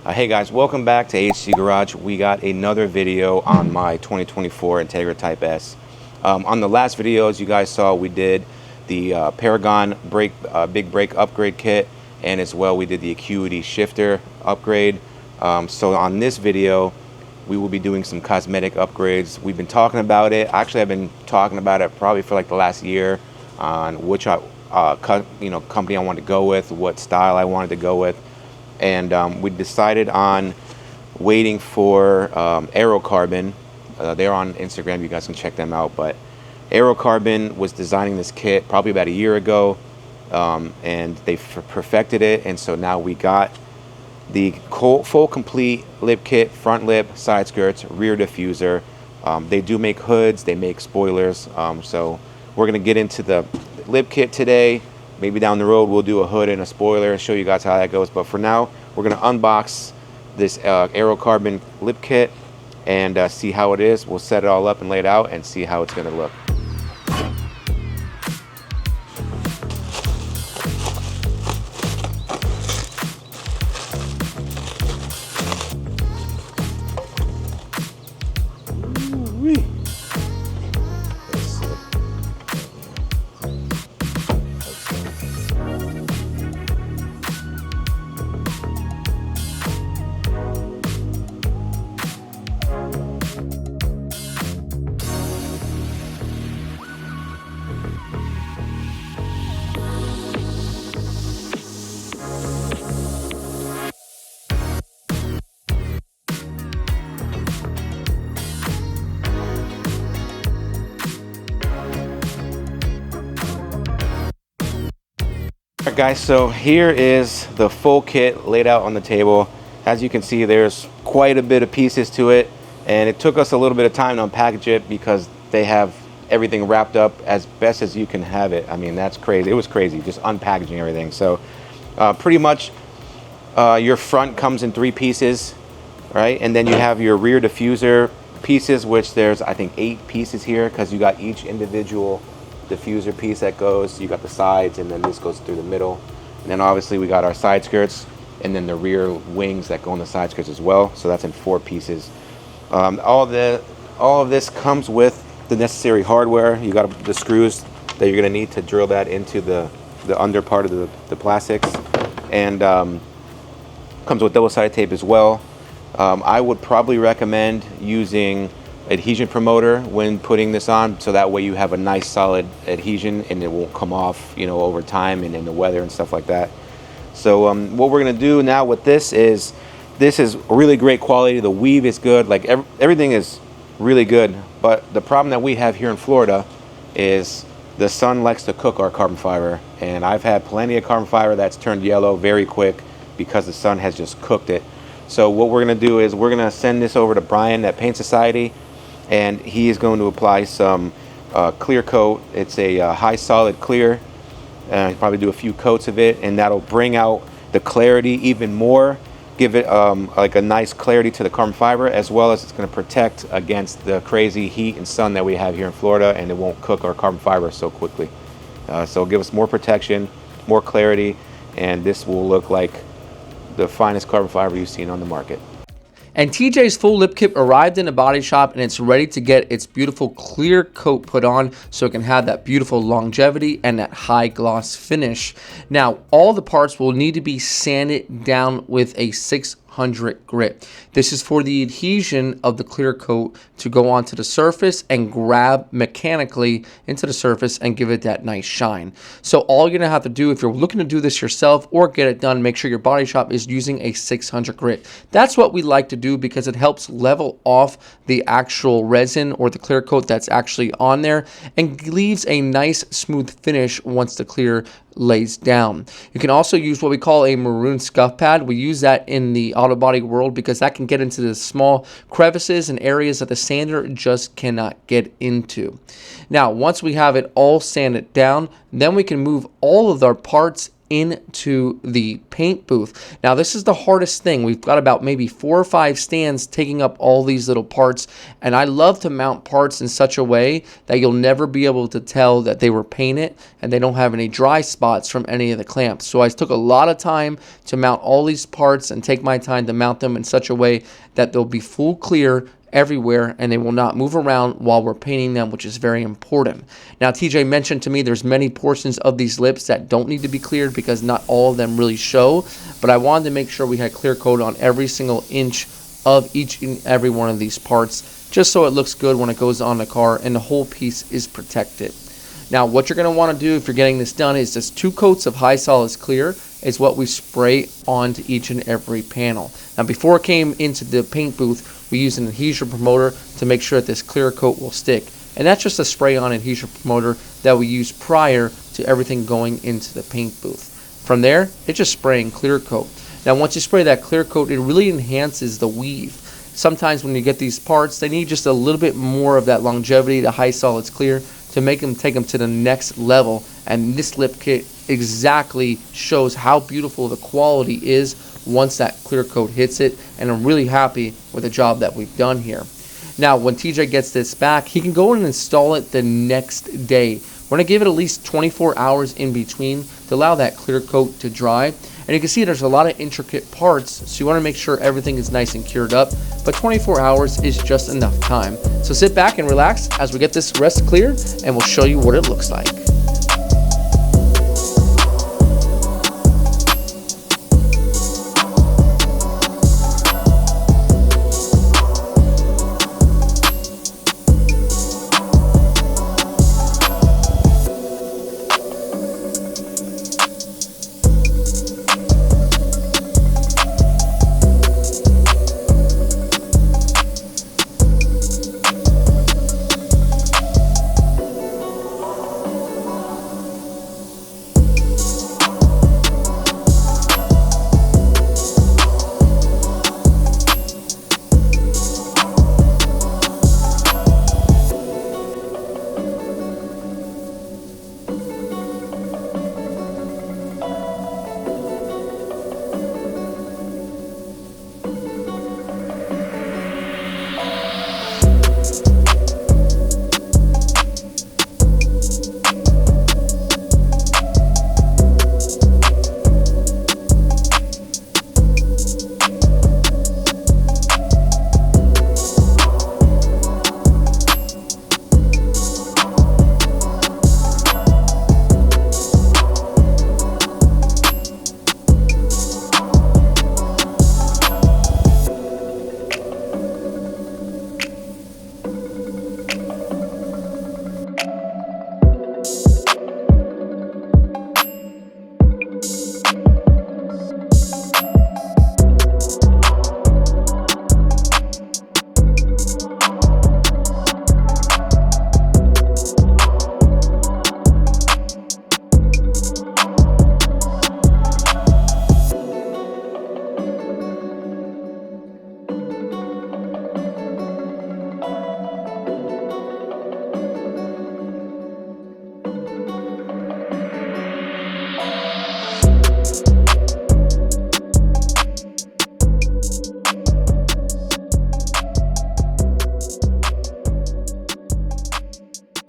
Hey guys, welcome back to AHC Garage. We got another video on my 2024 Integra Type-S. On the last video, as you guys saw, we did the Paragon big brake upgrade kit, and as well we did the Acuity shifter upgrade. So on this video, we will be doing some cosmetic upgrades. We've been talking about it. Actually, I've been talking about it probably for like the last year on which company I wanted to go with, what style I wanted to go with. And we decided on waiting for Aero Carbon. They're on Instagram, you guys can check them out. But Aero Carbon was designing this kit probably about a year ago, and they perfected it. And so now we got the full complete lip kit, front lip, side skirts, rear diffuser. They do make hoods, they make spoilers. So we're gonna get into the lip kit today. Maybe down the road we'll do a hood and a spoiler and show you guys how that goes. But for now, we're going to unbox this Aero Carbon lip kit and see how it is. We'll set it all up and lay it out and see how it's going to look. Alright guys, so here is the full kit laid out on the table. As you can see, there's quite a bit of pieces to it, and it took us a little bit of time to unpackage it because they have everything wrapped up as best as you can have it. I mean, that's crazy. It was crazy just unpackaging everything. So pretty much your front comes in 3 pieces, right? And then you have your rear diffuser pieces, which there's I think 8 pieces here because you got each individual diffuser piece that goes. You got the sides, and then this goes through the middle, and then obviously we got our side skirts and then the rear wings that go on the side skirts as well. So that's in 4 pieces. All of this comes with the necessary hardware. You got the screws that you're going to need to drill that into the under part of the plastics, and comes with double-sided tape as well. I would probably recommend using adhesion promoter when putting this on, so that way you have a nice solid adhesion and it won't come off, you know, over time and in the weather and stuff like that. So what we're gonna do now with this is really great quality. The weave is good, like everything is really good, but the problem that we have here in Florida is the sun likes to cook our carbon fiber, and I've had plenty of carbon fiber that's turned yellow very quick because the sun has just cooked it. So what we're gonna do is we're gonna send this over to Brian at Paint Society, and he is going to apply some clear coat. It's a high solid clear. Probably do a few coats of it, and that'll bring out the clarity even more, give it like a nice clarity to the carbon fiber, as well as it's going to protect against the crazy heat and sun that we have here in Florida, and it won't cook our carbon fiber so quickly. So it'll give us more protection, more clarity, and this will look like the finest carbon fiber you've seen on the market. And TJ's full lip kit arrived in the body shop, and it's ready to get its beautiful clear coat put on so it can have that beautiful longevity and that high gloss finish. Now, all the parts will need to be sanded down with a 600 grit. This is for the adhesion of the clear coat to go onto the surface and grab mechanically into the surface and give it that nice shine. So all you're gonna have to do, if you're looking to do this yourself or get it done, make sure your body shop is using a 600 grit. That's what we like to do because it helps level off the actual resin or the clear coat that's actually on there and leaves a nice smooth finish once the clear lays down. You can also use what we call a maroon scuff pad. We use that in the auto body world because that can get into the small crevices and areas that the sander just cannot get into. Now, once we have it all sanded down, then we can move all of our parts into the paint booth. Now this is the hardest thing. We've got about maybe 4 or 5 stands taking up all these little parts, and I love to mount parts in such a way that you'll never be able to tell that they were painted and they don't have any dry spots from any of the clamps. So I took a lot of time to mount all these parts and take my time to mount them in such a way that they'll be full clear everywhere and they will not move around while we're painting them, which is very important. Now TJ mentioned to me there's many portions of these lips that don't need to be cleared because not all of them really show, but I wanted to make sure we had clear coat on every single inch of each and every one of these parts, just so it looks good when it goes on the car and the whole piece is protected. Now what you're going to want to do if you're getting this done is just 2 coats of high solids clear is what we spray onto each and every panel. Now before it came into the paint booth, we use an adhesion promoter to make sure that this clear coat will stick. And that's just a spray-on adhesion promoter that we use prior to everything going into the paint booth. From there, it's just spraying clear coat. Now once you spray that clear coat, it really enhances the weave. Sometimes when you get these parts, they need just a little bit more of that longevity, the high solids clear, to make them take them to the next level. And this lip kit exactly shows how beautiful the quality is once that clear coat hits it, and I'm really happy with the job that we've done here. Now when TJ gets this back, he can go in and install it the next day. We're going to give it at least 24 hours in between to allow that clear coat to dry. And you can see there's a lot of intricate parts, so you want to make sure everything is nice and cured up, but 24 hours is just enough time. So sit back and relax as we get this rest cleared, and we'll show you what it looks like.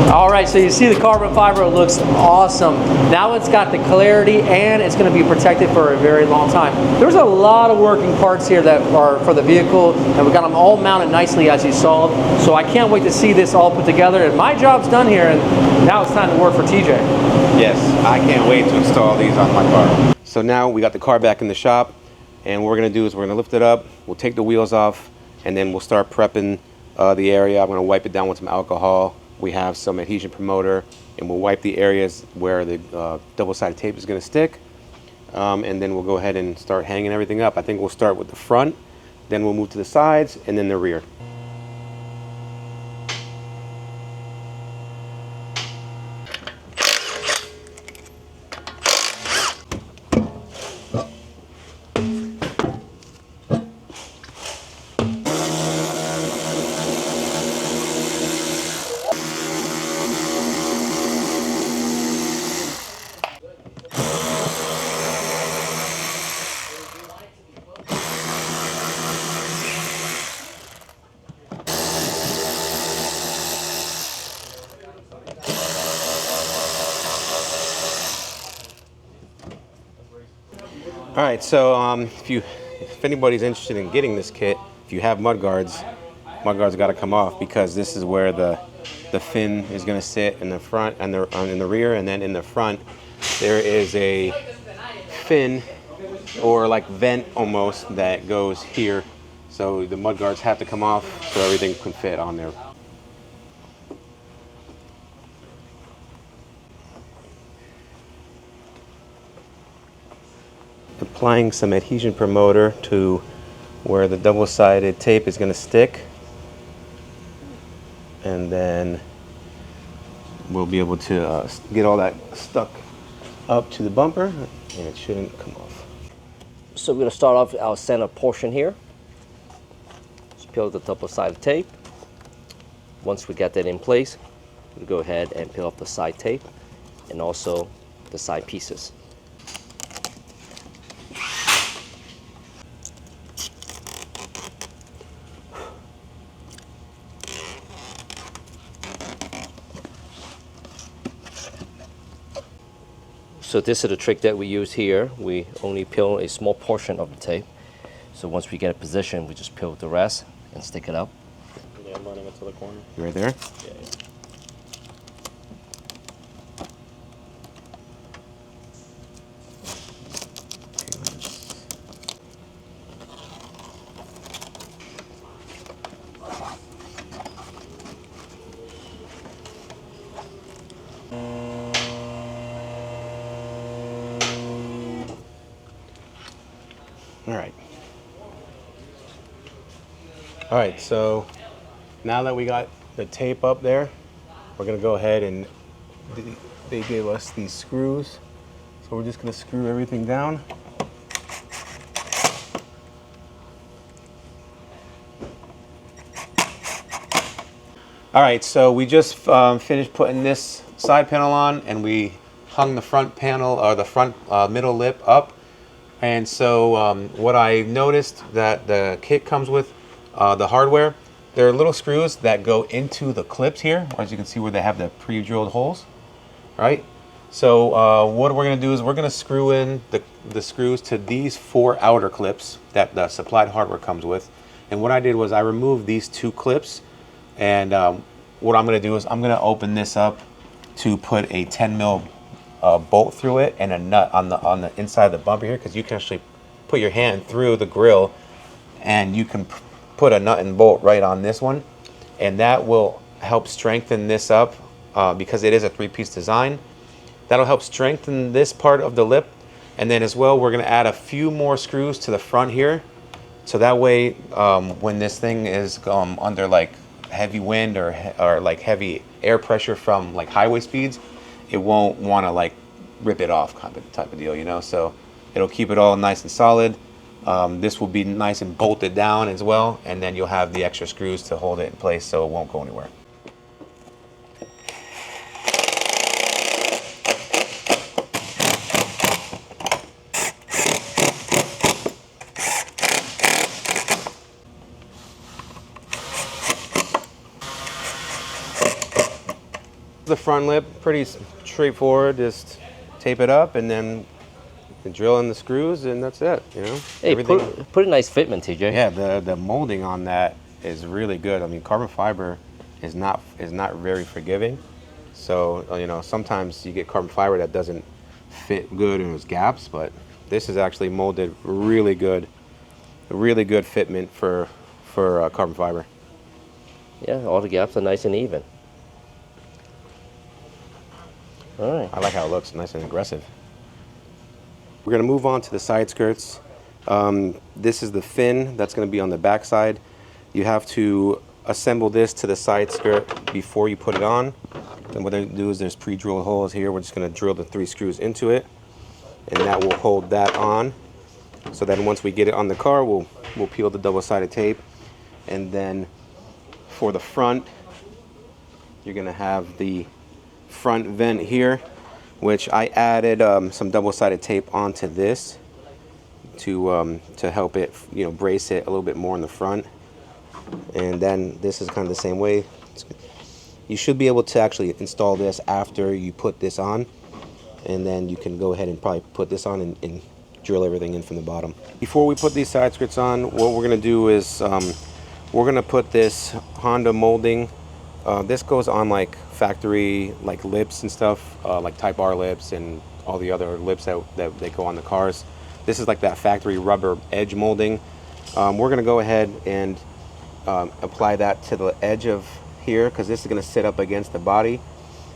All right, so you see the carbon fiber, it looks awesome. Now it's got the clarity and it's going to be protected for a very long time. There's a lot of working parts here that are for the vehicle, and we got them all mounted nicely as you saw. So I can't wait to see this all put together. And my job's done here, and now it's time to work for TJ. Yes, I can't wait to install these on my car. So now we got the car back in the shop, and what we're going to do is we're going to lift it up, we'll take the wheels off, and then we'll start prepping the area. I'm going to wipe it down with some alcohol. We have some adhesion promoter, and we'll wipe the areas where the double-sided tape is going to stick, and then we'll go ahead and start hanging everything up. I think we'll start with the front, then we'll move to the sides, and then the rear. All right, so if anybody's interested in getting this kit, if you have mudguards got to come off, because this is where the fin is going to sit in the front and in the rear, and then in the front there is a fin or like vent almost that goes here. So the mudguards have to come off so everything can fit on there. Applying some adhesion promoter to where the double-sided tape is going to stick, and then we'll be able to get all that stuck up to the bumper, and it shouldn't come off. So we're going to start off our center portion here. Just peel the double-sided tape. Once we get that in place, we'll go ahead and peel off the side tape and also the side pieces. So this is the trick that we use here. We only peel a small portion of the tape. So once we get a position, we just peel the rest and stick it up. Yeah, I'm running it to the corner. You right there? Yeah. All right, so now that we got the tape up there, we're gonna go ahead and they gave us these screws. So we're just gonna screw everything down. All right, so we just finished putting this side panel on, and we hung the front panel, or the front middle lip up. And so what I noticed that the kit comes with, the hardware, there are little screws that go into the clips here, as you can see where they have the pre-drilled holes, right? So what we're gonna do is we're gonna screw in the screws to these 4 outer clips that the supplied hardware comes with. And what I did was I removed these 2 clips, and what I'm gonna do is I'm gonna open this up to put a 10 mil bolt through it and a nut on the inside of the bumper here, because you can actually put your hand through the grill and you can put a nut and bolt right on this one, and that will help strengthen this up because it is a 3-piece design. That'll help strengthen this part of the lip, and then as well we're going to add a few more screws to the front here, so that way when this thing is under like heavy wind or like heavy air pressure from like highway speeds, it won't want to like rip it off type of deal, you know. So it'll keep it all nice and solid. This will be nice and bolted down as well, and then you'll have the extra screws to hold it in place so it won't go anywhere. The front lip, pretty straightforward, just tape it up and then drill in the screws, and that's it, you know. Hey, pretty nice fitment, TJ. Yeah, the molding on that is really good. I mean, carbon fiber is not very forgiving, so you know, sometimes you get carbon fiber that doesn't fit good and there's gaps, but this is actually molded really good, a really good fitment for carbon fiber. Yeah, all the gaps are nice and even. All right. I like how it looks, nice and aggressive. We're going to move on to the side skirts. This is the fin that's going to be on the back side. You have to assemble this to the side skirt before you put it on. Then what they do is there's pre-drilled holes here. We're just going to drill the 3 screws into it, and that will hold that on. So then once we get it on the car, we'll peel the double-sided tape, and then for the front, you're going to have the front vent here, which I added some double-sided tape onto this to help it, you know, brace it a little bit more in the front. And then this is kind of the same way. You should be able to actually install this after you put this on, and then you can go ahead and probably put this on and drill everything in from the bottom. Before we put these side skirts on, what we're gonna do is we're gonna put this Honda molding. This goes on like factory like lips and stuff, like Type R lips and all the other lips that they go on the cars. This is like that factory rubber edge molding. We're gonna go ahead and apply that to the edge of here because this is gonna sit up against the body.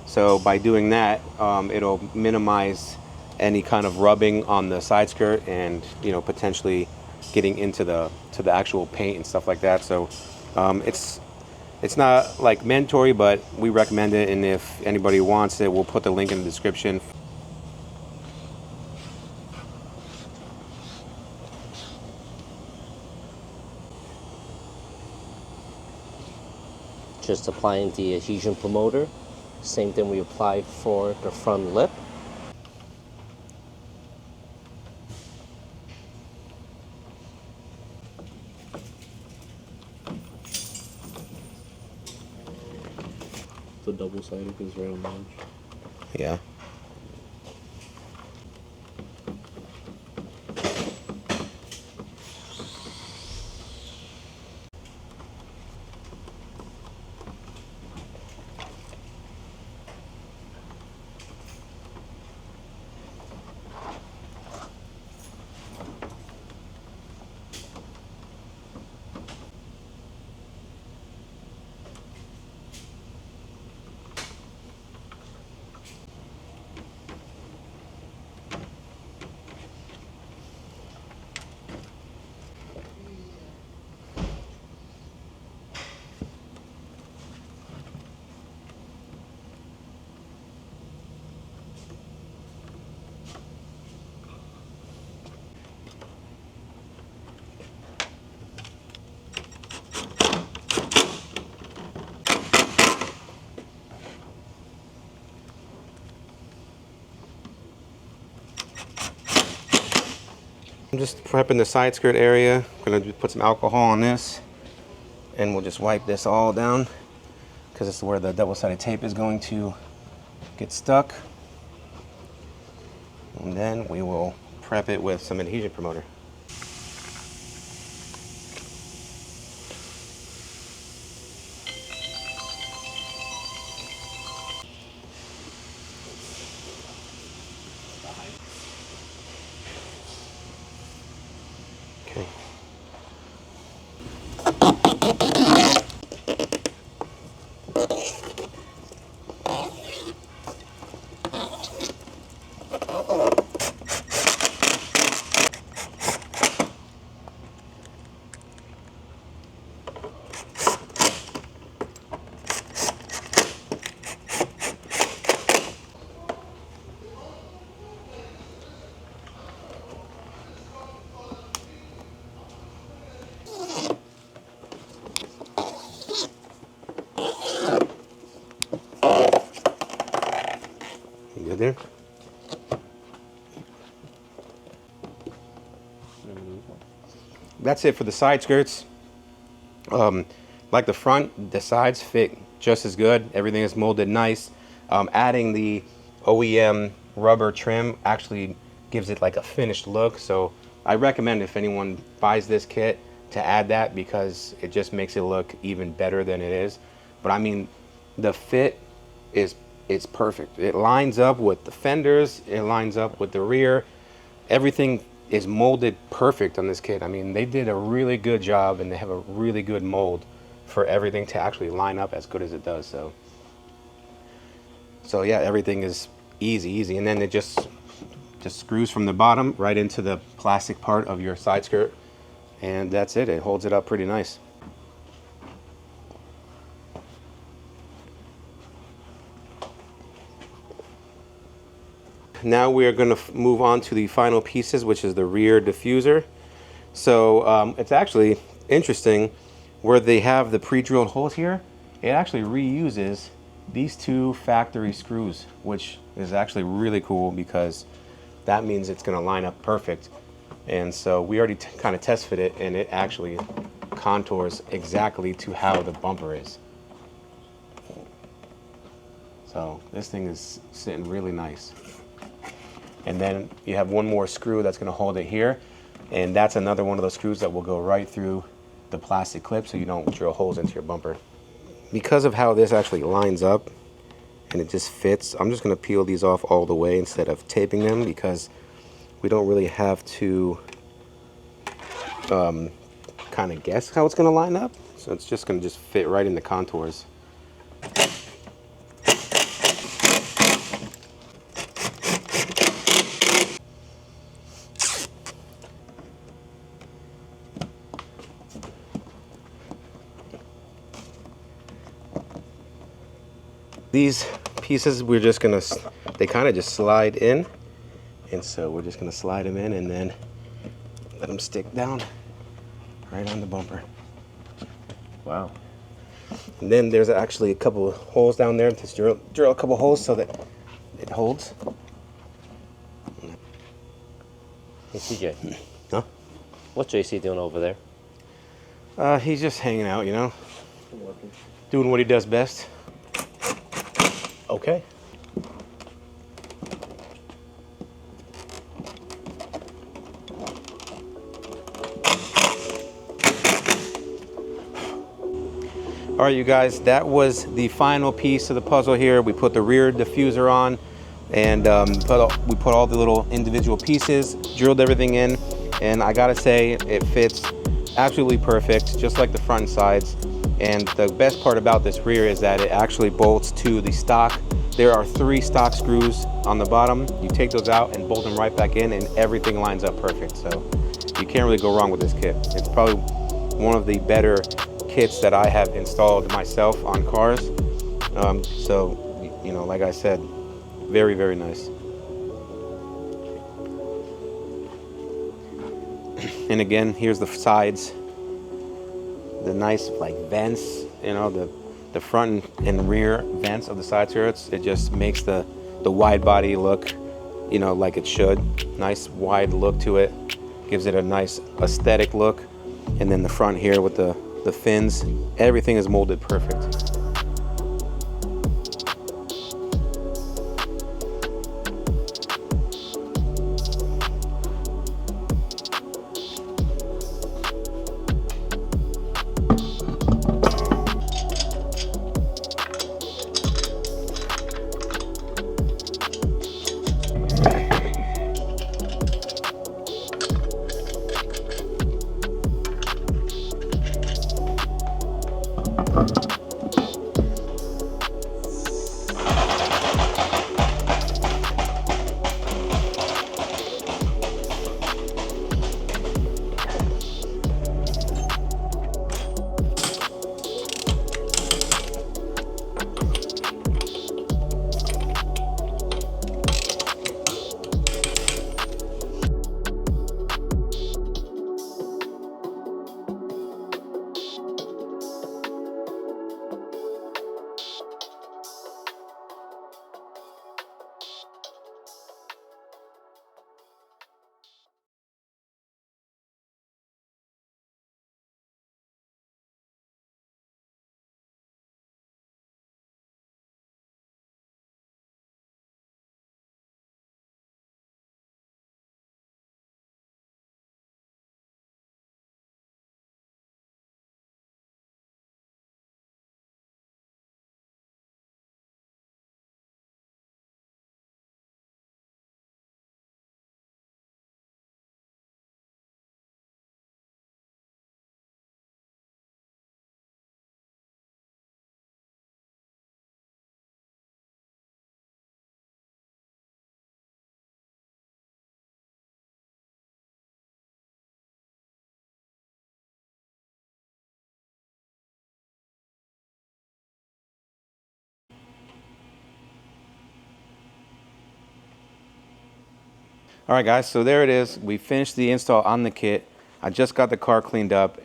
So by doing that, it'll minimize any kind of rubbing on the side skirt and, you know, potentially getting into the actual paint and stuff like that. So it's not like mandatory, but we recommend it, and if anybody wants it, we'll put the link in the description. Just applying the adhesion promoter. Same thing we apply for the front lip. The double-sided is right on the edge. Yeah. I'm just prepping the side skirt area. I'm gonna just put some alcohol on this, and we'll just wipe this all down because this is where the double-sided tape is going to get stuck. And then we will prep it with some adhesion promoter. Okay. You good there? That's it for the side skirts. Like the front, the sides fit just as good. Everything is molded nice. Adding the OEM rubber trim actually gives it like a finished look. So I recommend if anyone buys this kit to add that because it just makes it look even better than it is. But I mean, the fit is it's perfect. It lines up with the fenders. It lines up with the rear. Everything is molded perfect on this kit. I mean, they did a really good job, and they have a really good mold for everything to actually line up as good as it does. So yeah, everything is easy, and then it just screws from the bottom right into the plastic part of your side skirt, and that's it. It holds it up pretty nice. Now we are going to move on to the final pieces, which is the rear diffuser. So it's actually interesting where they have the pre-drilled holes here. It actually reuses these two factory screws, which is actually really cool because that means it's going to line up perfect. And so we already kind of test fit it, and it actually contours exactly to how the bumper is. So this thing is sitting really nice. And then you have one more screw that's going to hold it here, and that's another one of those screws that will go right through the plastic clip so you don't drill holes into your bumper. Because of how this actually lines up and it just fits, I'm just going to peel these off all the way instead of taping them, because we don't really have to kind of guess how it's going to line up. So it's just going to just fit right in the contours. These pieces, we're just gonna, they kind of just slide in, and so we're just gonna slide them in and then let them stick down right on the bumper. Wow. And then there's actually a couple of holes down there. Just drill a couple holes so that it holds. Hey CJ. Huh? What's JC doing over there? He's just hanging out, you know, doing what he does best. Okay. All right, you guys, that was the final piece of the puzzle here. We put the rear diffuser on, and we put all the little individual pieces, drilled everything in, and I gotta say, it fits absolutely perfect, just like the front and sides. And the best part about this rear is that it actually bolts to the stock. There are 3 stock screws on the bottom. You take those out and bolt them right back in, and everything lines up perfect. So you can't really go wrong with this kit. It's probably one of the better kits that I have installed myself on cars. So, you know, like I said, very, very nice. And again, here's the sides. The nice like vents, you know, the front and rear vents of the side skirts. It just makes the wide body look, you know, like it should. Nice wide look to it. Gives it a nice aesthetic look. And then the front here with the fins, everything is molded perfect. All right, guys, so there it is. We finished the install on the kit. I just got the car cleaned up.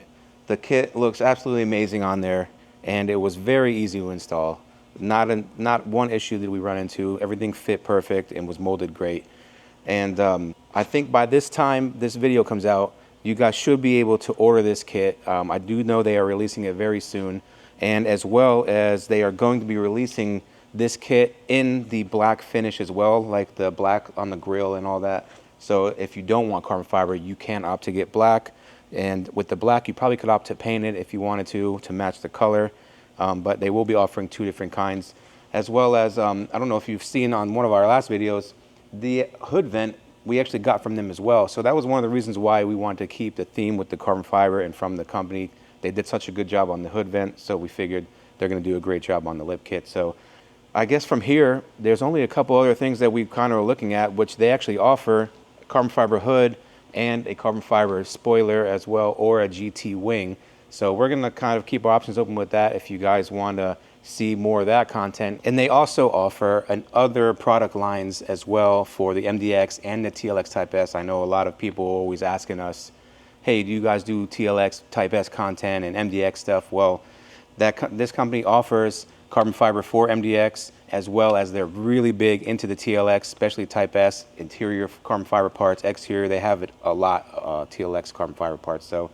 The kit looks absolutely amazing on there, and it was very easy to install. Not one issue that we run into. Everything fit perfect and was molded great. And I think by this time this video comes out, you guys should be able to order this kit. I do know they are releasing it very soon, and as well as they are going to be releasing this kit in the black finish as well, like the black on the grill and all that. So if you don't want carbon fiber, you can opt to get black. And with the black, you probably could opt to paint it if you wanted to match the color. But they will be offering 2 different kinds, as well as, I don't know if you've seen on one of our last videos, the hood vent we actually got from them as well. So that was one of the reasons why we wanted to keep the theme with the carbon fiber, and from the company, they did such a good job on the hood vent. So we figured they're gonna do a great job on the lip kit. So I guess from here, there's only a couple other things that we kind of are looking at, which they actually offer a carbon fiber hood and a carbon fiber spoiler as well, or a GT wing. So we're gonna kind of keep our options open with that if you guys want to see more of that content. And they also offer other product lines as well for the MDX and the TLX Type-S. I know a lot of people are always asking us, hey, do you guys do TLX Type-S content and MDX stuff? Well, this company offers carbon fiber for MDX, as well as they're really big into the TLX, especially Type S, interior carbon fiber parts, exterior, they have it a lot, TLX carbon fiber parts. So,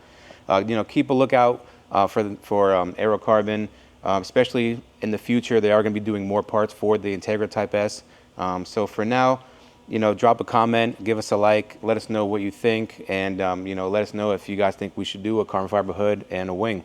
you know, keep a lookout for Aero Carbon, especially in the future. They are going to be doing more parts for the Integra Type S. So for now, you know, drop a comment, give us a like, let us know what you think, and, you know, let us know if you guys think we should do a carbon fiber hood and a wing.